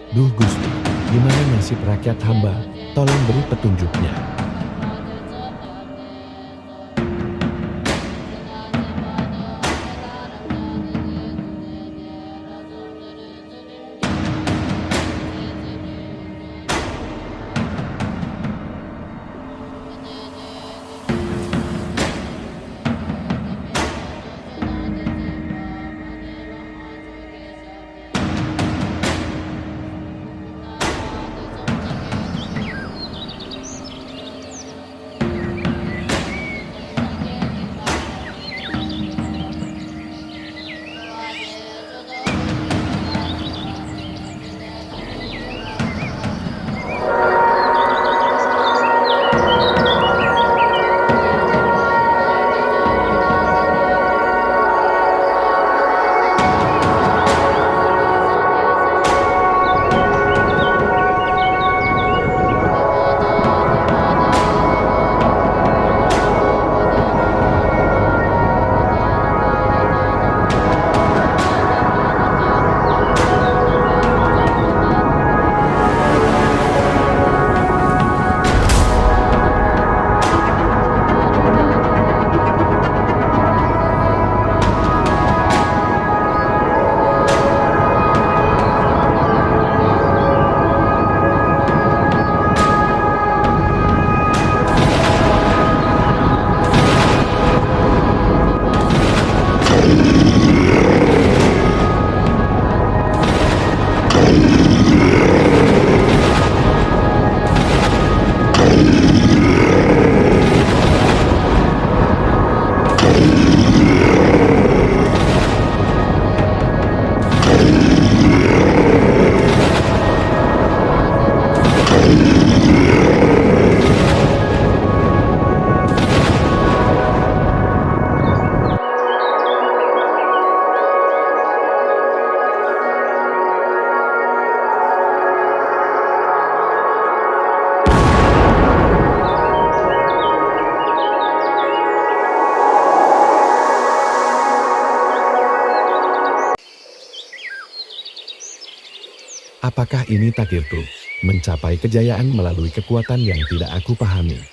Duh Gusti, gimana nasib rakyat hamba? Tolong beri petunjuknya. Apakah ini takdirku? Mencapai kejayaan melalui kekuatan yang tidak aku pahami.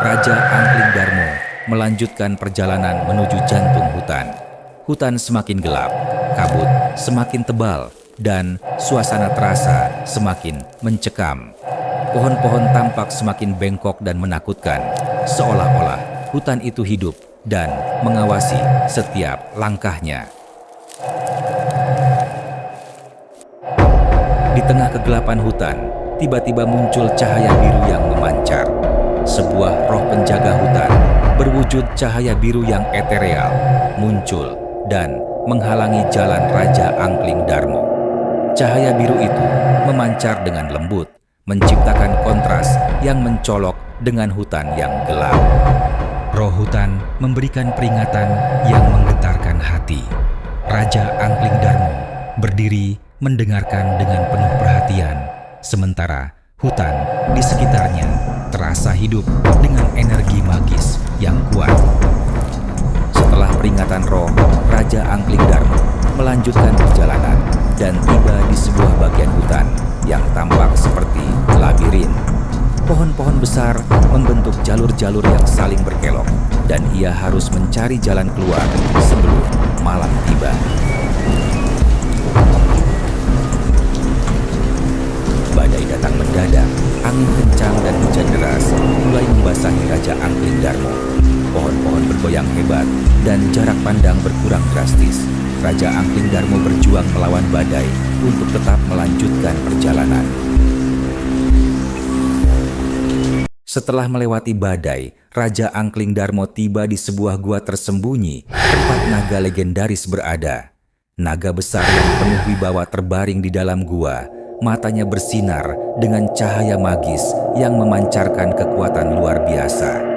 Raja Angkling Darmo melanjutkan perjalanan menuju jantung hutan. Hutan semakin gelap, kabut semakin tebal, dan suasana terasa semakin mencekam. Pohon-pohon tampak semakin bengkok dan menakutkan, seolah-olah hutan itu hidup dan mengawasi setiap langkahnya. Di tengah kegelapan hutan, tiba-tiba muncul cahaya biru yang memancar. Sebuah roh penjaga hutan berwujud cahaya biru yang etereal muncul dan menghalangi jalan Raja Angkling Darmo. Cahaya biru itu memancar dengan lembut, menciptakan kontras yang mencolok dengan hutan yang gelap. Roh hutan memberikan peringatan yang menggetarkan hati. Raja Angkling Darmo berdiri mendengarkan dengan penuh perhatian, sementara hutan di sekitarnya terasa hidup dengan energi magis yang kuat. Setelah peringatan roh, Raja Angkling Darmo melanjutkan perjalanan dan tiba di sebuah bagian hutan yang tampak seperti labirin. Pohon-pohon besar membentuk jalur-jalur yang saling berkelok dan ia harus mencari jalan keluar sebelum malam tiba. Badai datang mendadak, angin kencang dan hujan deras mulai membasahi Raja Angkling Darmo. Pohon-pohon bergoyang hebat dan jarak pandang berkurang drastis. Raja Angkling Darmo berjuang melawan badai untuk tetap melanjutkan perjalanan. Setelah melewati badai, Raja Angkling Darmo tiba di sebuah gua tersembunyi, tempat naga legendaris berada. Naga besar yang penuh wibawa terbaring di dalam gua. matanya bersinar dengan cahaya magis yang memancarkan kekuatan luar biasa.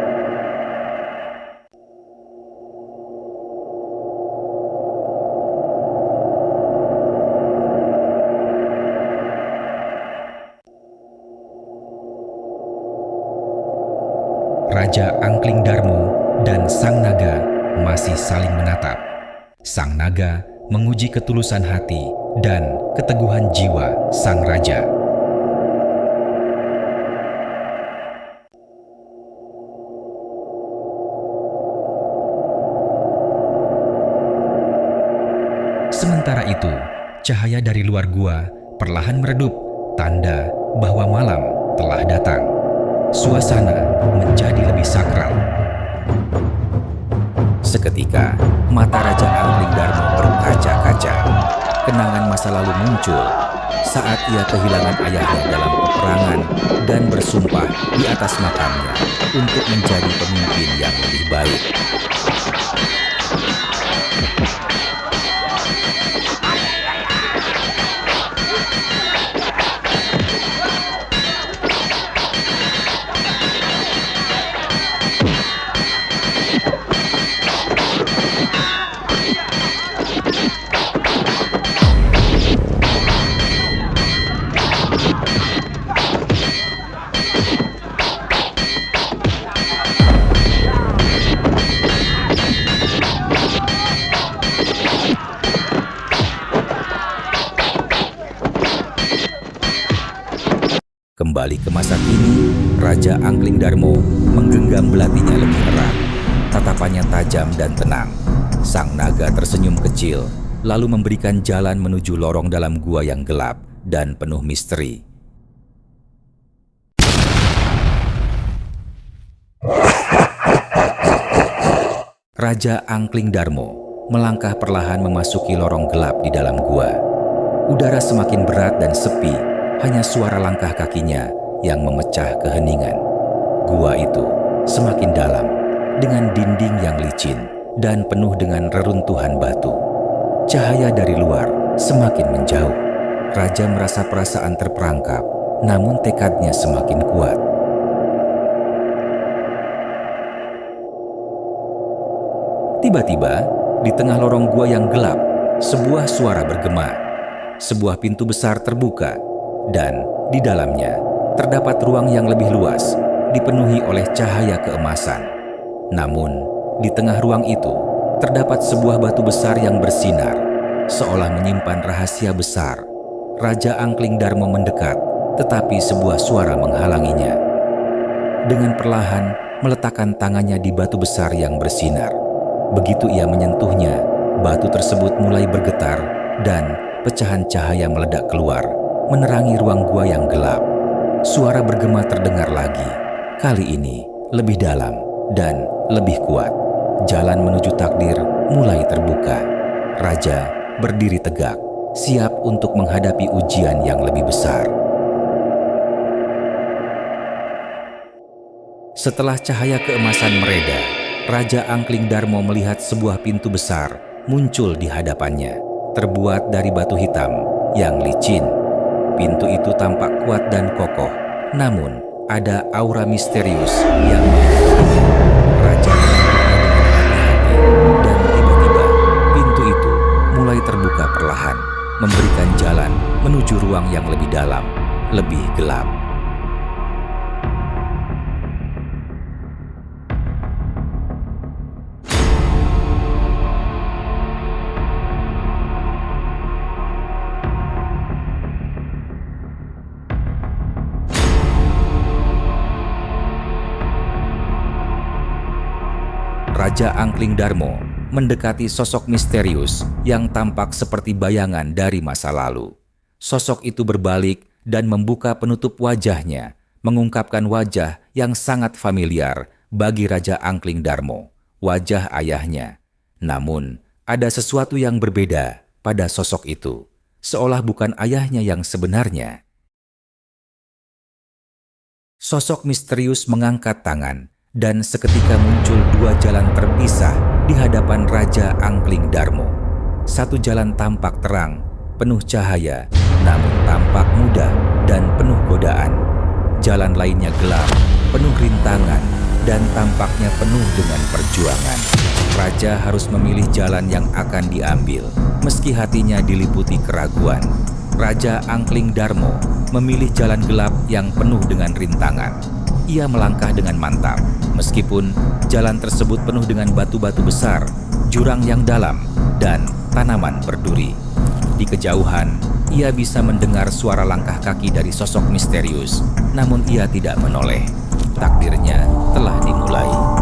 Raja Angkling Darmo dan Sang Naga masih saling menatap. Sang Naga menguji ketulusan hati dan keteguhan jiwa sang raja. Sementara itu, cahaya dari luar gua perlahan meredup, tanda bahwa malam telah datang. Suasana menjadi lebih sakral. Seketika, mata Raja Angkling Darmo berkaca-kaca. Kenangan masa lalu muncul saat ia kehilangan ayahnya dalam peperangan dan bersumpah di atas makamnya untuk menjadi pemimpin yang lebih baik. Kembali ke masa kini, Raja Angkling Darmo menggenggam belatinya lebih erat. Tatapannya tajam dan tenang. Sang naga tersenyum kecil, lalu memberikan jalan menuju lorong dalam gua yang gelap dan penuh misteri. Raja Angkling Darmo melangkah perlahan memasuki lorong gelap di dalam gua. Udara semakin berat dan sepi. Hanya suara langkah kakinya yang memecah keheningan. Gua itu semakin dalam, dengan dinding yang licin dan penuh dengan reruntuhan batu. Cahaya dari luar semakin menjauh. Raja merasa perasaan terperangkap, namun tekadnya semakin kuat. Tiba-tiba, di tengah lorong gua yang gelap, sebuah suara bergema. Sebuah pintu besar terbuka, dan di dalamnya terdapat ruang yang lebih luas, dipenuhi oleh cahaya keemasan. Namun, di tengah ruang itu terdapat sebuah batu besar yang bersinar, seolah menyimpan rahasia besar. Raja Angkling Darmo mendekat, tetapi sebuah suara menghalanginya. Dengan perlahan meletakkan tangannya di batu besar yang bersinar. Begitu ia menyentuhnya, batu tersebut mulai bergetar dan pecahan cahaya meledak keluar, menerangi ruang gua yang gelap. Suara bergema terdengar lagi. Kali ini lebih dalam dan lebih kuat. Jalan menuju takdir mulai terbuka. Raja berdiri tegak, siap untuk menghadapi ujian yang lebih besar. Setelah cahaya keemasan mereda, Raja Angkling Darmo melihat sebuah pintu besar muncul di hadapannya, terbuat dari batu hitam yang licin. Pintu itu tampak kuat dan kokoh, namun ada aura misterius yang mengelilinginya. Raja menatapnya dengan hati-hati, dan tiba-tiba pintu itu mulai terbuka perlahan, memberikan jalan menuju ruang yang lebih dalam, lebih gelap. Raja Angkling Darmo mendekati sosok misterius yang tampak seperti bayangan dari masa lalu. Sosok itu berbalik dan membuka penutup wajahnya, mengungkapkan wajah yang sangat familiar bagi Raja Angkling Darmo, wajah ayahnya. Namun, ada sesuatu yang berbeda pada sosok itu, seolah bukan ayahnya yang sebenarnya. Sosok misterius mengangkat tangan, dan seketika muncul dua jalan terpisah di hadapan Raja Angkling Darmo. Satu jalan tampak terang, penuh cahaya, namun tampak mudah dan penuh godaan. Jalan lainnya gelap, penuh rintangan, dan tampaknya penuh dengan perjuangan. Raja harus memilih jalan yang akan diambil, meski hatinya diliputi keraguan. Raja Angkling Darmo memilih jalan gelap yang penuh dengan rintangan. Ia melangkah dengan mantap, meskipun jalan tersebut penuh dengan batu-batu besar, jurang yang dalam, dan tanaman berduri. Di kejauhan, ia bisa mendengar suara langkah kaki dari sosok misterius, namun ia tidak menoleh. Takdirnya telah dimulai.